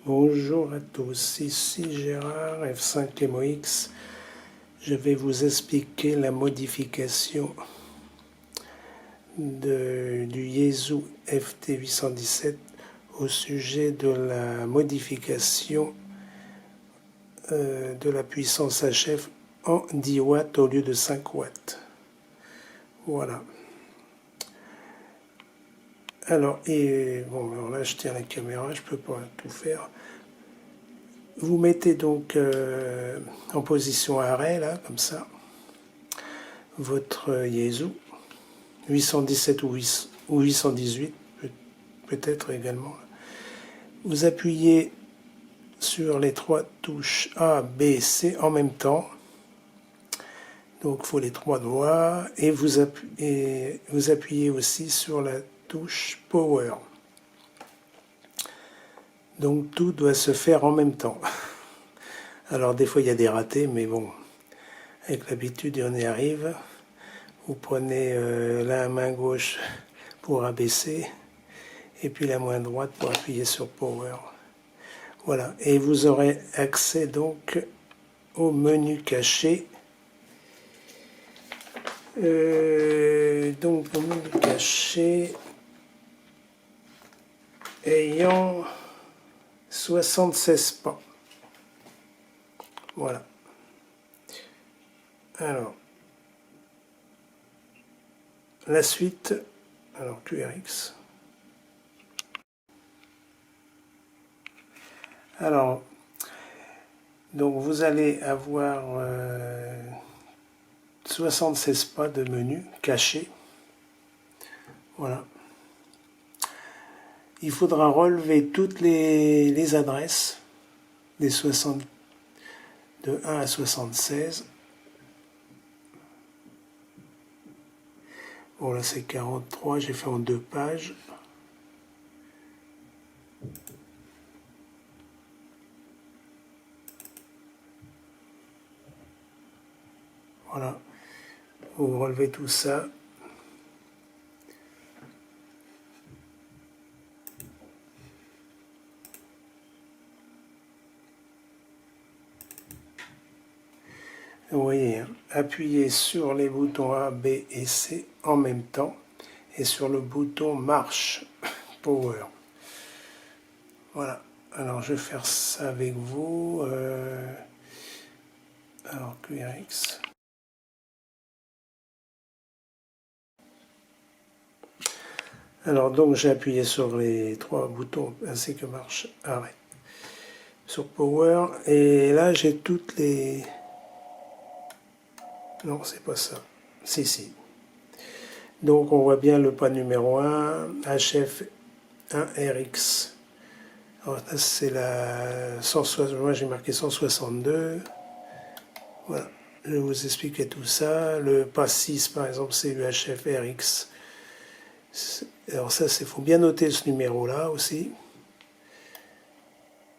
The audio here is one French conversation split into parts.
Bonjour à tous, ici Gérard, F5 LemoX. Je vais vous expliquer la modification du Yaesu FT817 au sujet de la modification de la puissance HF en 10 watts au lieu de 5 watts. Voilà. Alors, alors là je tiens la caméra, je ne peux pas tout faire. Vous mettez donc en position arrêt, là, comme ça, votre Yaesu, 817 ou 818, peut-être également. Vous appuyez sur les trois touches A, B, C en même temps. Donc il faut les trois doigts. Et vous appuyez aussi sur la touche Power. Donc tout doit se faire en même temps. Alors des fois il y a des ratés, mais bon, avec l'habitude on y arrive. Vous prenez la main gauche pour abaisser et puis la main droite pour appuyer sur Power. Voilà, et vous aurez accès donc au menu caché. Donc au menu caché ayant 76 pas. Voilà. Alors, la suite, alors QRX. Alors, donc vous allez avoir 76 pas de menu cachés. Voilà. Il faudra relever toutes les adresses des 60, de 1 à 76. Bon là c'est 43, j'ai fait en 2 pages. Voilà, vous relevez tout ça. Vous voyez, hein, appuyez sur les boutons A, B et C en même temps et sur le bouton marche, Power. Voilà, alors je vais faire ça avec vous. Alors QRX. Alors donc j'ai appuyé sur les 3 boutons ainsi que marche, arrêt, sur Power, et là j'ai toutes les... Non, c'est pas ça. Si. Donc on voit bien le pas numéro 1, HF1RX. Alors là c'est la 160, moi j'ai marqué 162. Voilà, je vais vous expliquer tout ça. Le pas 6 par exemple c'est le HFRX. Alors ça, il faut bien noter ce numéro-là aussi.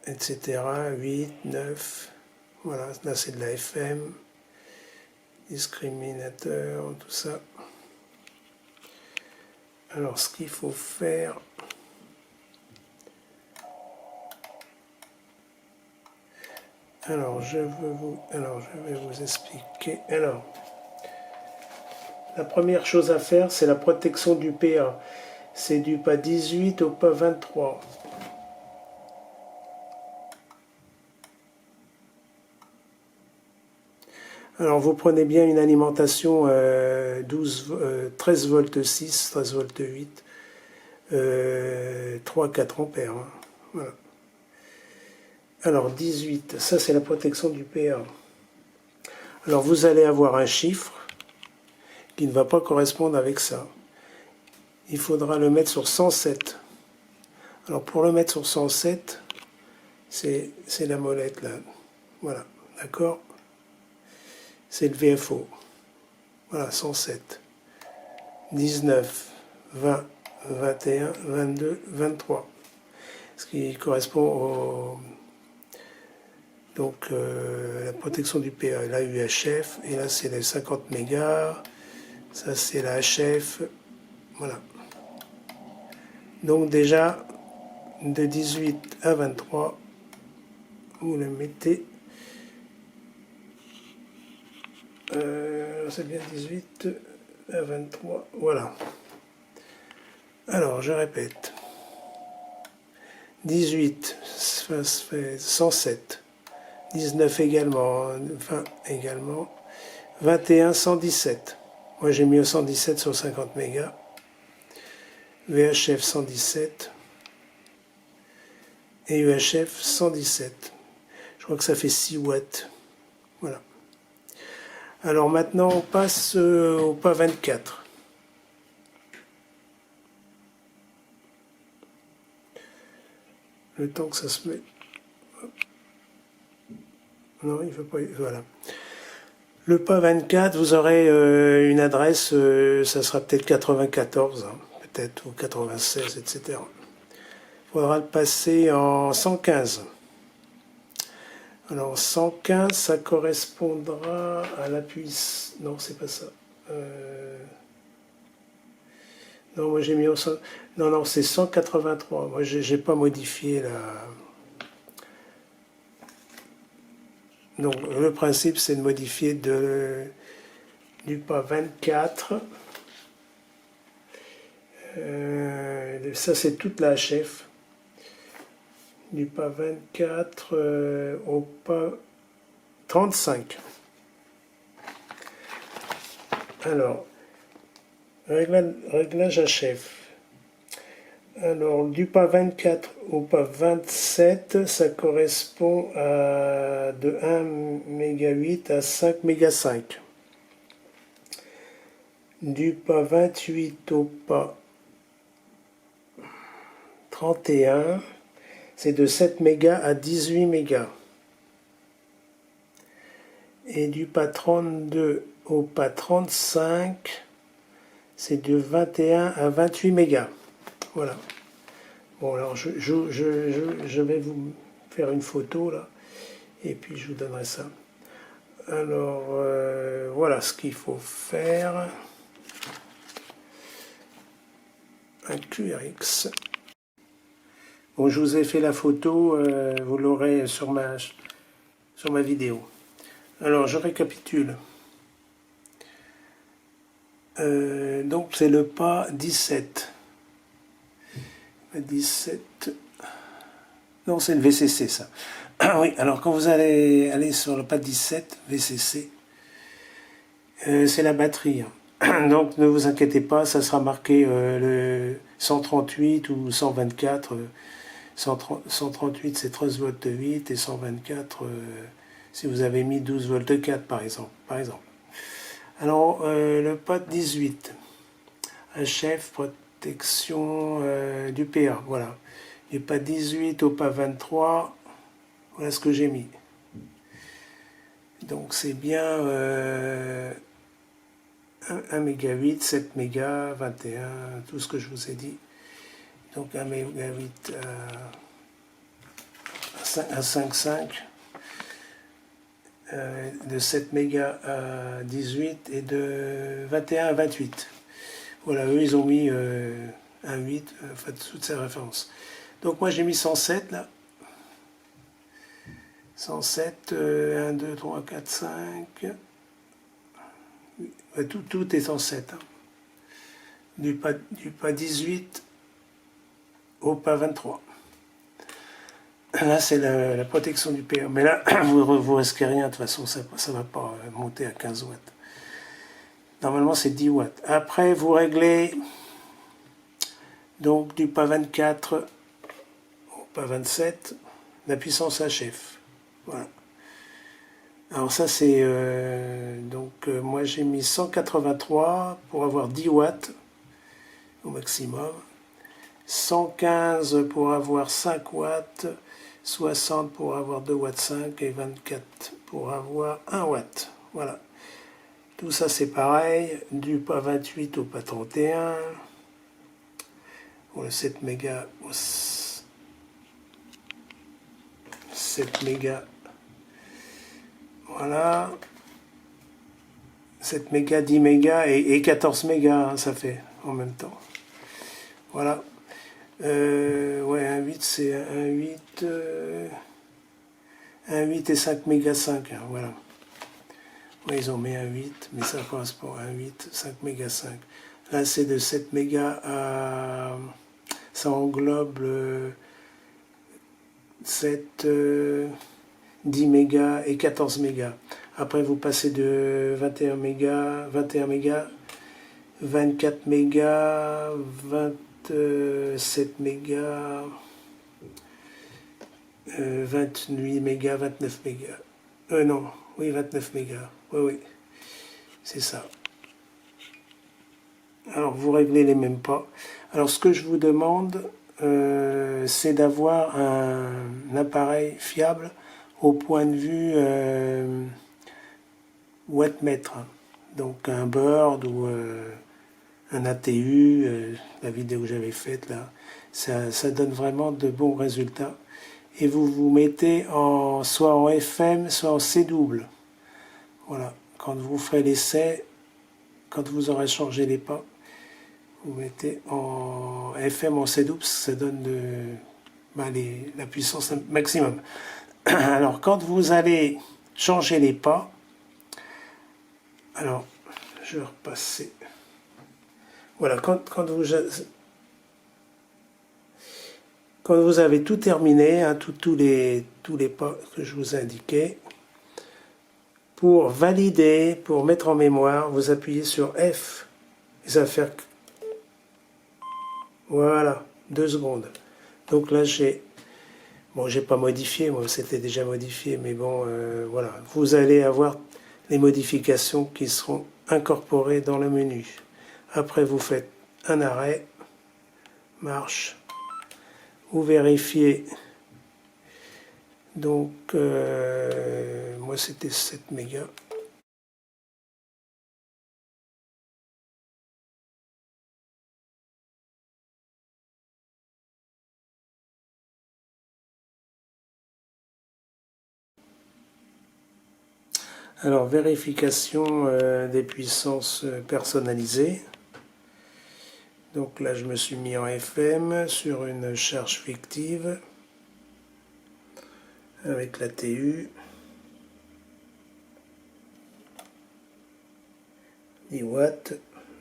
Etc. 8, 9. Voilà, là c'est de la FM. Discriminateur, tout ça. Alors ce qu'il faut faire... Alors je vais vous expliquer. Alors, la première chose à faire, c'est la protection du PA. C'est du pas 18 au pas 23. Alors vous prenez bien une alimentation 13 volts 6, 13 volts 8, 3-4 ampères. Hein. Voilà. Alors 18, ça c'est la protection du PA. Alors vous allez avoir un chiffre qui ne va pas correspondre avec ça. Il faudra le mettre sur 107. Alors pour le mettre sur 107, c'est la molette là. Voilà, d'accord? C'est le VFO. Voilà, 107. 19, 20, 21, 22, 23. Ce qui correspond au... Donc la protection du PA, la UHF, et là c'est les 50 mégas, ça c'est la HF, voilà. Donc déjà, de 18 à 23, vous le mettez, c'est bien 18 à 23, voilà. Alors je répète, 18, ça fait 107, 19 également, 20 également, 21, 117. Moi j'ai mis au 117 sur 50 mégas. VHF 117 et UHF 117. Je crois que ça fait 6 watts. Voilà. Alors maintenant on passe au pas 24. Le temps que ça se met. Non, il ne veut pas. Voilà. Le pas 24, vous aurez une adresse, ça sera peut-être 94, hein, peut-être, ou 96, etc. Il faudra le passer en 115. Alors 115, ça correspondra à la puissance. Non, c'est pas ça. Non, moi j'ai mis au... Non, non, c'est 183. Moi j'ai pas modifié la... Donc le principe c'est de modifier du pas 24. Ça c'est toute la HF. Du pas 24 au pas 35. Alors, réglage HF. Alors, du pas 24 au pas 27, ça correspond à de 1 méga 8 à 5 méga 5. Du pas 28 au pas 31, c'est de 7 mégas à 18 mégas. Et du pas 32 au pas 35, c'est de 21 à 28 mégas. Voilà. Bon, alors je vais vous faire une photo là, et puis je vous donnerai ça. Alors, voilà ce qu'il faut faire. Un QRX. Bon, je vous ai fait la photo, vous l'aurez sur ma vidéo. Alors, je récapitule. Donc, c'est le pas 17. 17. Non, c'est le VCC, ça. Ah oui, alors quand vous allez aller sur le pas 17, VCC, c'est la batterie. Donc, ne vous inquiétez pas, ça sera marqué le 138 ou 124. 138 c'est 13 volts 8 et 124 si vous avez mis 12 volts 4 par exemple. Alors le pas 18, HF protection du PA, voilà. Du pas 18 au pas 23, voilà ce que j'ai mis. Donc c'est bien 1 méga 8, 7 mégas, 21, tout ce que je vous ai dit. Donc 1 méga 8 à 5,5, de 7 mégas à 18 et de 21 à 28. Voilà, eux ils ont mis 1,8, en fait, toutes ces références. Donc moi j'ai mis 107 là. 107, 1, 2, 3, 4, 5. Tout est 107. Hein. Du pas 18 au pas 23. Là, c'est la protection du PA. Mais là, vous risquez rien. De toute façon, ça ne va pas monter à 15 watts. Normalement, c'est 10 watts. Après, vous réglez donc du pas 24 au pas 27, la puissance HF. Voilà. Alors ça, c'est... moi, j'ai mis 183 pour avoir 10 watts au maximum. 115 pour avoir 5 watts. 60 pour avoir 2 watts 5 et 24 pour avoir 1 watt. Voilà. Tout ça c'est pareil, du pas 28 au pas 31. Pour le 7 mégas, 7 mégas. Voilà. 7 mégas, 10 mégas et 14 mégas, hein, ça fait en même temps. Voilà. Ouais, 1,8 c'est 1,8. 1,8 et 5 mégas 5, hein, voilà. Oui, ils ont mis 1,8, mais ça correspond à 1,8, 5 mégas 5. Là, c'est de 7 mégas à... Ça englobe 7, 10 mégas et 14 mégas. Après, vous passez de 21 mégas, 24 mégas, 27 mégas, 28 mégas, 29 mégas. Non, oui, 29 mégas. Oui, oui, c'est ça. Alors, vous réglez les mêmes pas. Alors, ce que je vous demande, c'est d'avoir un appareil fiable au point de vue wattmètre. Donc, un Bird ou un ATU, la vidéo que j'avais faite là, ça donne vraiment de bons résultats. Et vous vous mettez soit en FM, soit en C double. Voilà, quand vous ferez l'essai, quand vous aurez changé les pas, vous mettez en FM, en C double, ça donne la puissance maximum. Alors, quand vous allez changer les pas, alors, je vais repasser. Voilà, quand vous avez tout terminé, hein, tous les pas que je vous ai indiqués, pour valider, pour mettre en mémoire, vous appuyez sur F. Et ça va faire... Voilà, 2 secondes. Donc là, j'ai... Bon, j'ai pas modifié, moi, c'était déjà modifié, mais bon, voilà. Vous allez avoir les modifications qui seront incorporées dans le menu. Après, vous faites un arrêt, marche. Vous vérifiez... Donc, moi c'était 7 mégas. Alors, vérification des puissances personnalisées. Donc là, je me suis mis en FM sur une charge fictive avec la TU. 10 watts,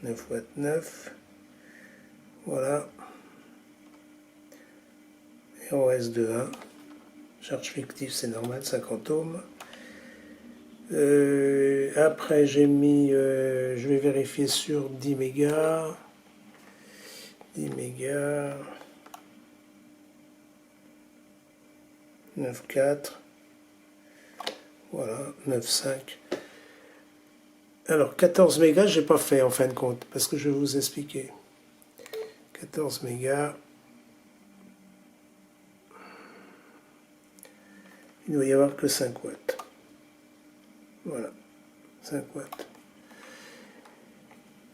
9 watts 9. Voilà. ROS 2.1. Charge fictive, c'est normal, 50 ohms. Après, j'ai mis, je vais vérifier sur 10 mégas. 10 mégas. 9.4. Voilà, 9.5. Alors, 14 mégas, j'ai pas fait en fin de compte, parce que je vais vous expliquer. 14 mégas. Il ne doit y avoir que 5 watts. Voilà, 5 watts.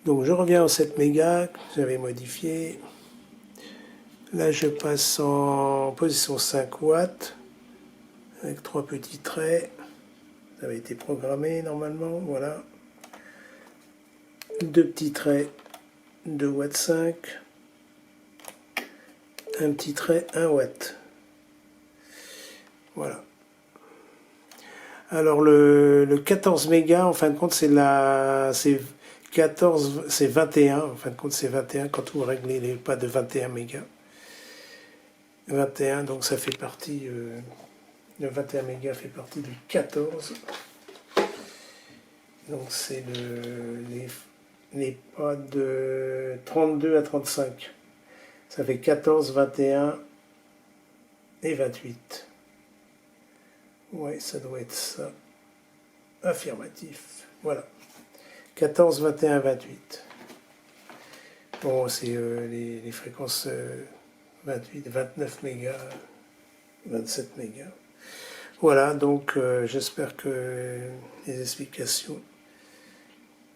Donc, je reviens en 7 mégas, que j'avais modifié. Là, je passe en position 5 watts, avec 3 petits traits. Ça avait été programmé normalement, voilà. 2 petits traits, 2 watts 5. Un petit trait, 1 watt. Voilà. Alors le 14 mégas, en fin de compte, c'est 14, c'est 21. En fin de compte, c'est 21 quand vous réglez les pas de 21 mégas. 21, donc ça fait partie. Le 21 mégas fait partie du 14. Donc c'est les pas de 32 à 35. Ça fait 14, 21 et 28. Ouais, ça doit être ça. Affirmatif. Voilà. 14, 21, 28. Bon, c'est les fréquences 28, 29 mégas, 27 mégas. Voilà, donc j'espère que les explications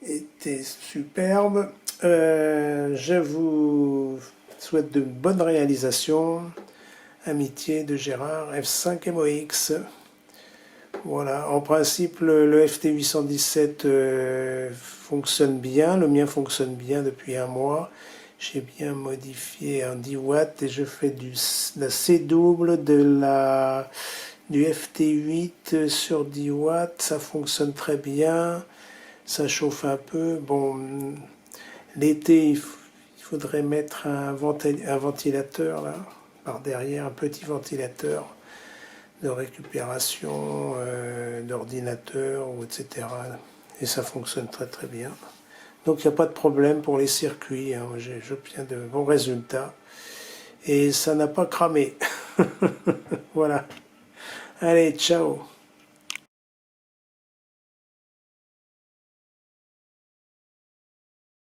étaient superbes. Je vous souhaite de bonnes réalisations. Amitié de Gérard, F5MOX. Voilà, en principe, le FT817 fonctionne bien. Le mien fonctionne bien depuis un mois. J'ai bien modifié en 10 watts et je fais de la C double, de la du FT8 sur 10 watts, ça fonctionne très bien, ça chauffe un peu. Bon, l'été, il faudrait mettre un ventilateur là, par derrière, un petit ventilateur de récupération d'ordinateur, etc. Et ça fonctionne très très bien. Donc il n'y a pas de problème pour les circuits, hein. J'obtiens de bons résultats. Et ça n'a pas cramé. Voilà. Allez, ciao.